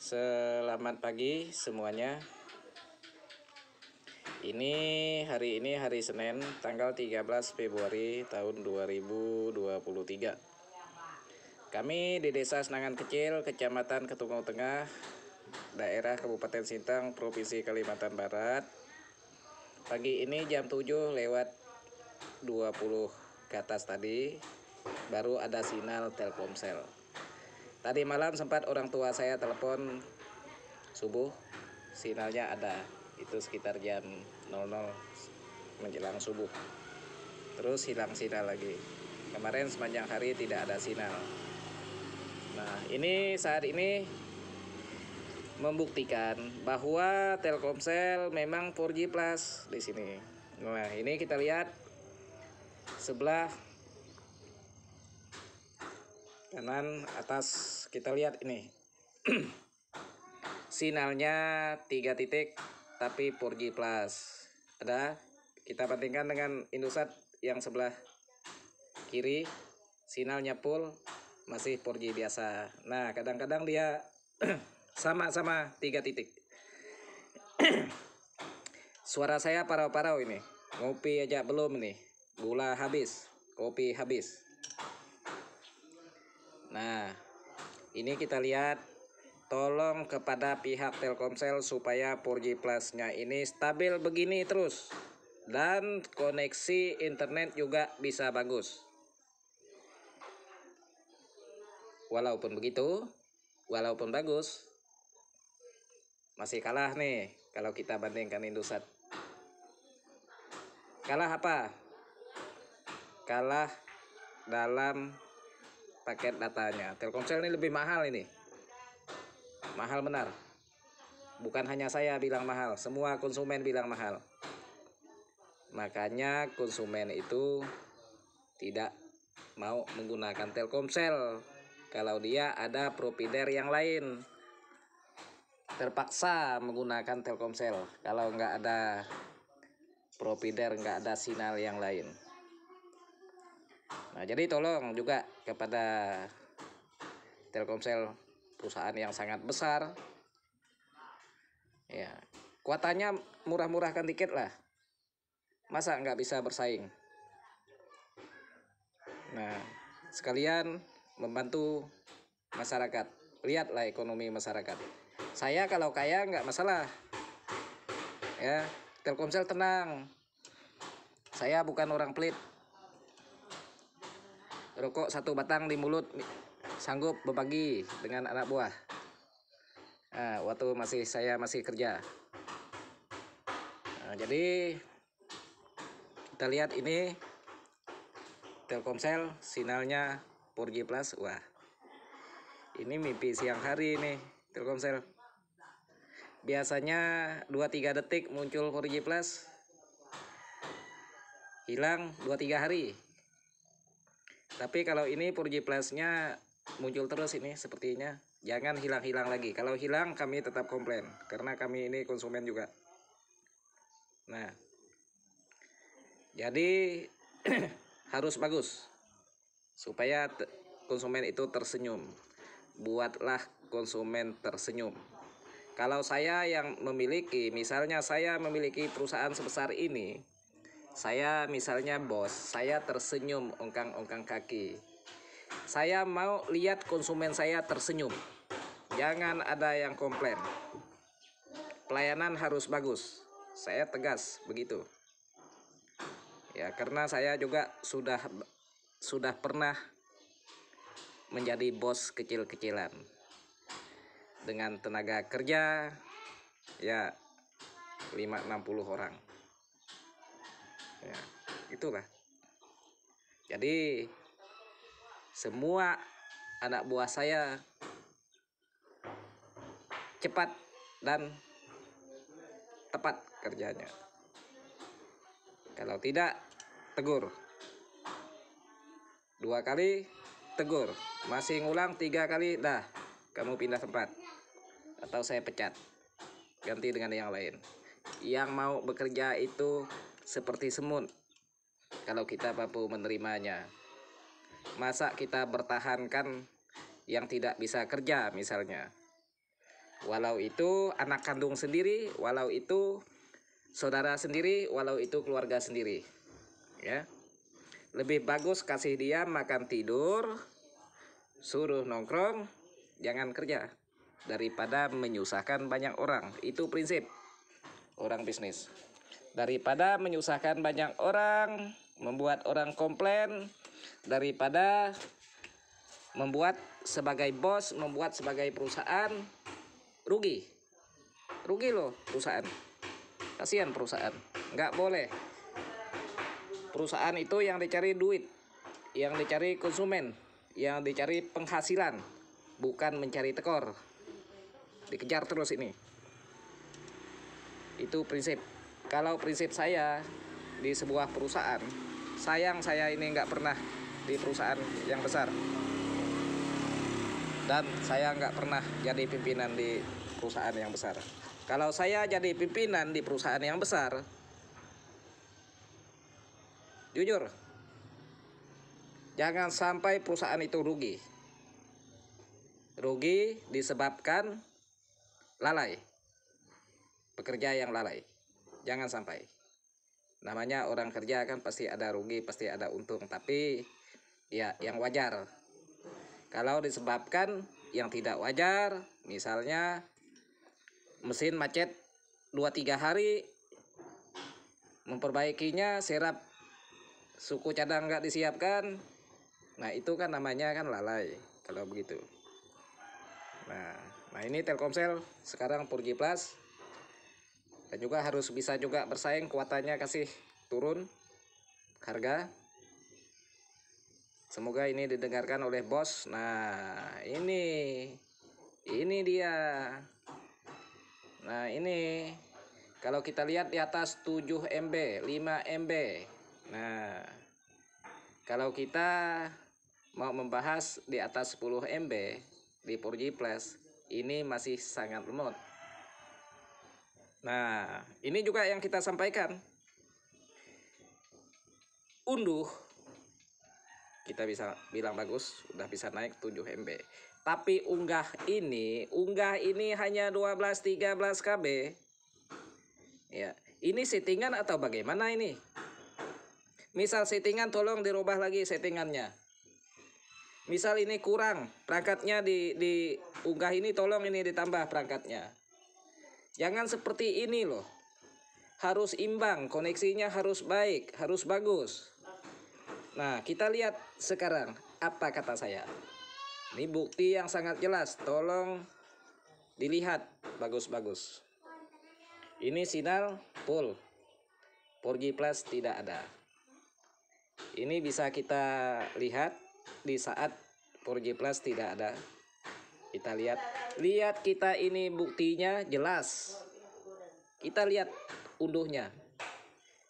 Selamat pagi semuanya. Hari ini hari Senin tanggal 13 Februari tahun 2023. Kami di Desa Senangan Kecil, Kecamatan Ketungau Tengah, daerah Kabupaten Sintang, Provinsi Kalimantan Barat. Pagi ini jam 7 lewat 20 ke atas tadi baru ada sinyal Telkomsel. Tadi malam sempat orang tua saya telepon subuh, sinyalnya ada, itu sekitar jam 00 menjelang subuh. Terus hilang sinyal lagi. Kemarin sepanjang hari tidak ada sinyal. Nah, ini saat ini membuktikan bahwa Telkomsel memang 4G Plus di sini. Nah, ini kita lihat sebelah kanan atas, kita lihat ini. Sinyalnya 3 titik tapi 4G Plus. Ada, kita bandingkan dengan Indosat yang sebelah kiri, sinyalnya full, masih 4G biasa. Nah, kadang-kadang dia sama-sama 3 titik. Suara saya parau-parau ini. Ngopi aja belum nih. Gula habis, kopi habis. Nah, ini kita lihat, tolong kepada pihak Telkomsel supaya 4G Plus-nya ini stabil begini terus. Dan koneksi internet juga bisa bagus. Walaupun begitu, walaupun bagus, masih kalah nih kalau kita bandingkan Indosat. Kalah apa? Kalah dalam paket datanya. Telkomsel ini lebih mahal ini. Mahal benar. Bukan hanya saya bilang mahal, semua konsumen bilang mahal. Makanya konsumen itu tidak mau menggunakan Telkomsel kalau dia ada provider yang lain. Terpaksa menggunakan Telkomsel kalau nggak ada provider, nggak ada sinyal yang lain. Nah, jadi tolong juga kepada Telkomsel, perusahaan yang sangat besar, ya, kuotanya murah-murahkan dikit lah. Masa nggak bisa bersaing? Nah, sekalian membantu masyarakat. Lihatlah ekonomi masyarakat. Saya kalau kaya nggak masalah, ya. Telkomsel tenang. Saya bukan orang pelit. Rokok 1 batang di mulut sanggup berbagi dengan anak buah. Nah, waktu saya masih kerja. Nah, jadi kita lihat ini Telkomsel sinyalnya 4G Plus. Wah, ini mimpi siang hari nih Telkomsel. Biasanya 2-3 detik muncul 4G Plus, hilang 2-3 hari. Tapi kalau ini 4G Plus-nya muncul terus ini sepertinya. Jangan hilang-hilang lagi. Kalau hilang kami tetap komplain, karena kami ini konsumen juga. Nah, jadi harus bagus supaya konsumen itu tersenyum. Buatlah konsumen tersenyum. Kalau saya yang memiliki, misalnya saya memiliki perusahaan sebesar ini, saya misalnya bos, saya tersenyum ongkang-ongkang kaki. Saya mau lihat konsumen saya tersenyum. Jangan ada yang komplain. Pelayanan harus bagus. Saya tegas begitu. Ya, karena saya juga sudah pernah menjadi bos kecil-kecilan. Dengan tenaga kerja ya 5-60 orang. Ya, itulah. Jadi semua anak buah saya cepat dan tepat kerjanya. Kalau tidak, tegur. 2 kali tegur, masih ngulang 3 kali, dah kamu pindah tempat atau saya pecat, ganti dengan yang lain. Yang mau bekerja itu seperti semut kalau kita mampu menerimanya. Masa kita bertahankan yang tidak bisa kerja misalnya? walau itu anak kandung sendiri, walau itu saudara sendiri, walau itu keluarga sendiri, ya. Lebih bagus kasih dia makan tidur, suruh nongkrong, jangan kerja, daripada menyusahkan banyak orang. Itu prinsip orang bisnis. Daripada menyusahkan banyak orang, membuat orang komplain, daripada membuat sebagai bos, membuat sebagai perusahaan rugi. Rugi loh perusahaan. Kasihan perusahaan. Nggak boleh. Perusahaan itu yang dicari duit, yang dicari konsumen, yang dicari penghasilan, bukan mencari tekor. Dikejar terus ini. Itu prinsip. Kalau prinsip saya di sebuah perusahaan, sayang saya ini nggak pernah di perusahaan yang besar. Dan saya nggak pernah jadi pimpinan di perusahaan yang besar. Kalau saya jadi pimpinan di perusahaan yang besar, jujur, jangan sampai perusahaan itu rugi. Rugi disebabkan lalai. Pekerja yang lalai. Jangan sampai. Namanya orang kerja kan pasti ada rugi, pasti ada untung. Tapi ya yang wajar. Kalau disebabkan yang tidak wajar, misalnya mesin macet 2-3 hari, memperbaikinya serap suku cadang nggak disiapkan, nah itu kan namanya kan lalai kalau begitu. Nah ini Telkomsel sekarang 4G Plus, dan juga harus bisa juga bersaing, kuotanya kasih turun harga. Semoga ini didengarkan oleh bos. Nah ini dia. Nah ini kalau kita lihat di atas 7 MB, 5 MB. Nah, kalau kita mau membahas di atas 10 MB di 4G Plus, ini masih sangat lemot. Nah, ini juga yang kita sampaikan. Unduh, kita bisa bilang bagus, udah bisa naik 7 MB. Tapi unggah ini hanya 12-13 KB. Ya, ini settingan atau bagaimana ini? Misal settingan, tolong dirubah lagi settingannya. Misal ini kurang perangkatnya di unggah ini, tolong ini ditambah perangkatnya. Jangan seperti ini loh. Harus imbang, koneksinya harus baik, harus bagus. Nah, kita lihat sekarang apa kata saya. Ini bukti yang sangat jelas, tolong dilihat bagus-bagus. Ini sinyal full, 4G Plus tidak ada. Ini bisa kita lihat di saat 4G Plus tidak ada. Kita lihat kita ini buktinya jelas. Kita lihat unduhnya.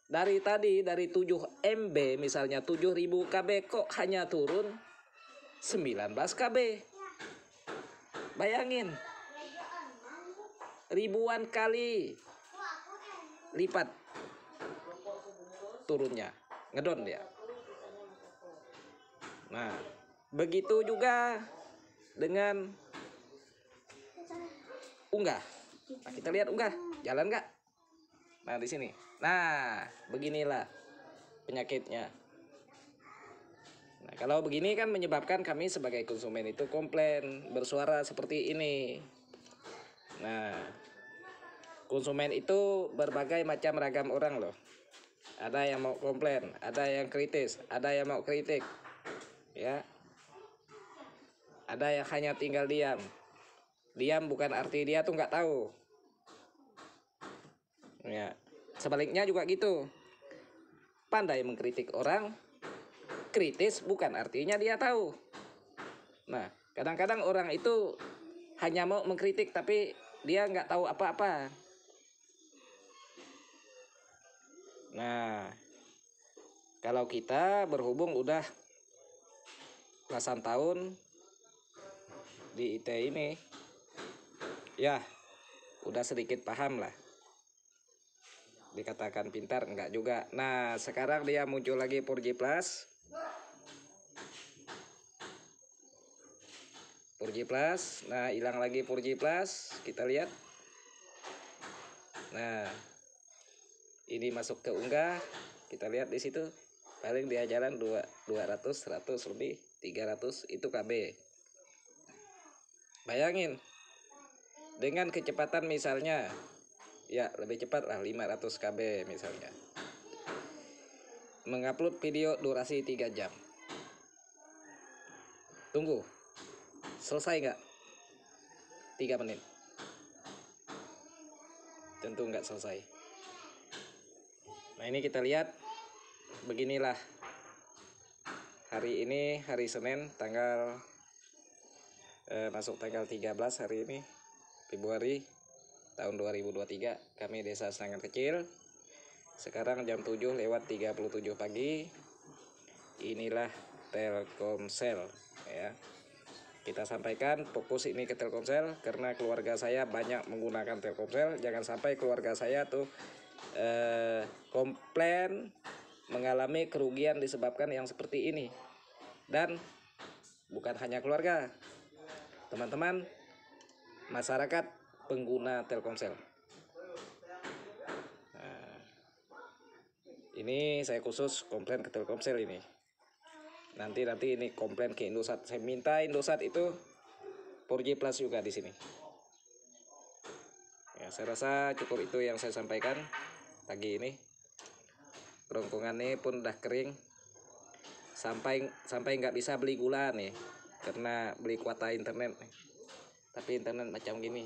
Dari tadi dari 7 MB misalnya 7000 KB kok hanya turun 19 KB. Bayangin. Ribuan kali lipat turunnya. Ngedon dia. Nah, begitu juga dengan unggah. Nah, kita lihat unggah, jalan nggak? Nah, di sini. Nah, beginilah penyakitnya. Nah, kalau begini kan menyebabkan kami sebagai konsumen itu komplain, bersuara seperti ini. Nah, konsumen itu berbagai macam ragam orang loh. Ada yang mau komplain, ada yang kritis, ada yang mau kritik. Ya, ada yang hanya tinggal diam. Diam bukan arti dia tuh nggak tahu. Ya, sebaliknya juga gitu. Pandai mengkritik orang, kritis bukan artinya dia tahu. Nah, kadang-kadang orang itu hanya mau mengkritik tapi dia nggak tahu apa-apa. Nah, kalau kita berhubung udah belasan tahun di IT ini, ya udah sedikit paham lah. Dikatakan pintar enggak juga. Nah, sekarang dia muncul lagi 4G Plus. 4G Plus. Nah, hilang lagi 4G Plus, kita lihat. Nah, ini masuk ke unggah, kita lihat di situ. Paling dia jalan 200, 100 lebih, 300 itu KB. Bayangin, dengan kecepatan misalnya, ya lebih cepat lah 500 KB misalnya. Mengupload video durasi 3 jam. Tunggu, selesai nggak? 3 menit. Tentu nggak selesai. Nah, ini kita lihat, beginilah hari ini, hari Senin, tanggal masuk tanggal 13 hari ini, Februari tahun 2023. Kami Desa Senangan Kecil. Sekarang jam 7:37 pagi. Inilah Telkomsel ya. Kita sampaikan fokus ini ke Telkomsel karena keluarga saya banyak menggunakan Telkomsel. Jangan sampai keluarga saya tuh komplain mengalami kerugian disebabkan yang seperti ini. Dan bukan hanya keluarga, teman-teman masyarakat pengguna Telkomsel. Nah, ini saya khusus komplain ke Telkomsel ini. Nanti ini komplain ke Indosat. Saya minta Indosat itu 4G Plus juga di sini. Ya, saya rasa cukup itu yang saya sampaikan pagi ini. Kerongkongan ini pun udah kering. Sampai nggak bisa beli gula nih, karena beli kuota internet nih. Tapi internet macam gini,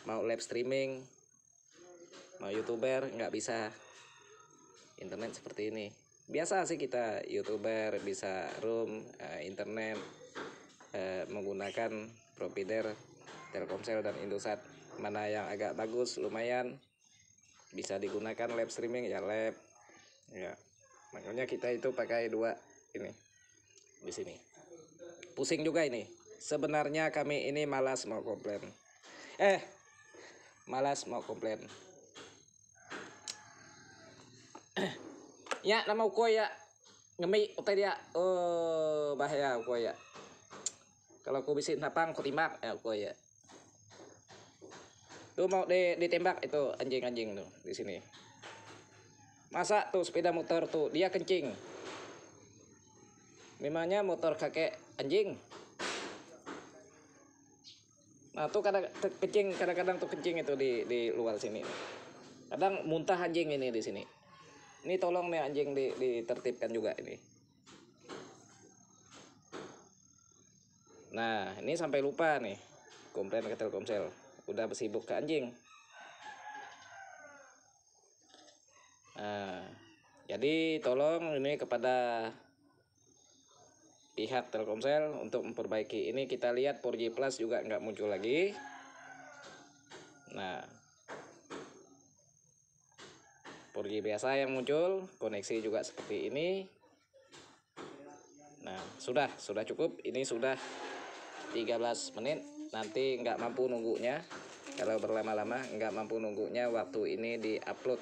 mau live streaming, mau YouTuber nggak bisa. Internet seperti ini. Biasa sih kita YouTuber bisa room internet menggunakan provider Telkomsel dan Indosat. Mana yang agak bagus lumayan bisa digunakan live streaming ya live ya. Makanya kita itu pakai 2 ini di sini. Pusing juga ini. Sebenarnya kami ini malas mau komplain. Malas mau komplain. Ya nama uko ya ngemi utai dia. Oh bahaya uko ya. Kalau aku bisa napang aku timbak ya uko ya. Tuh mau ditembak itu anjing-anjing tuh di sini. Masa tuh sepeda motor tuh dia kencing. Memangnya motor kakek anjing. Nah tuh kadang-kadang tuh kencing itu di luar sini. Kadang muntah anjing ini di sini. Ini tolong nih anjing ditertibkan juga ini. Nah ini sampai lupa nih komplain ke Telkomsel. Udah sibuk ke anjing. Nah, jadi tolong ini kepada pihak Telkomsel untuk memperbaiki ini. Kita lihat 4G Plus juga nggak muncul lagi. Nah 4G biasa yang muncul, koneksi juga seperti ini. Nah sudah cukup. Ini sudah 13 menit. Nanti nggak mampu nunggunya. Kalau berlama-lama nggak mampu nunggunya waktu ini di-upload.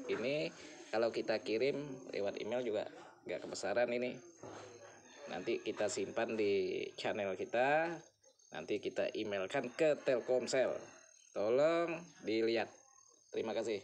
Ini kalau kita kirim lewat email juga nggak kebesaran ini. Nanti kita simpan di channel kita. Nanti kita emailkan ke Telkomsel. Tolong dilihat. Terima kasih.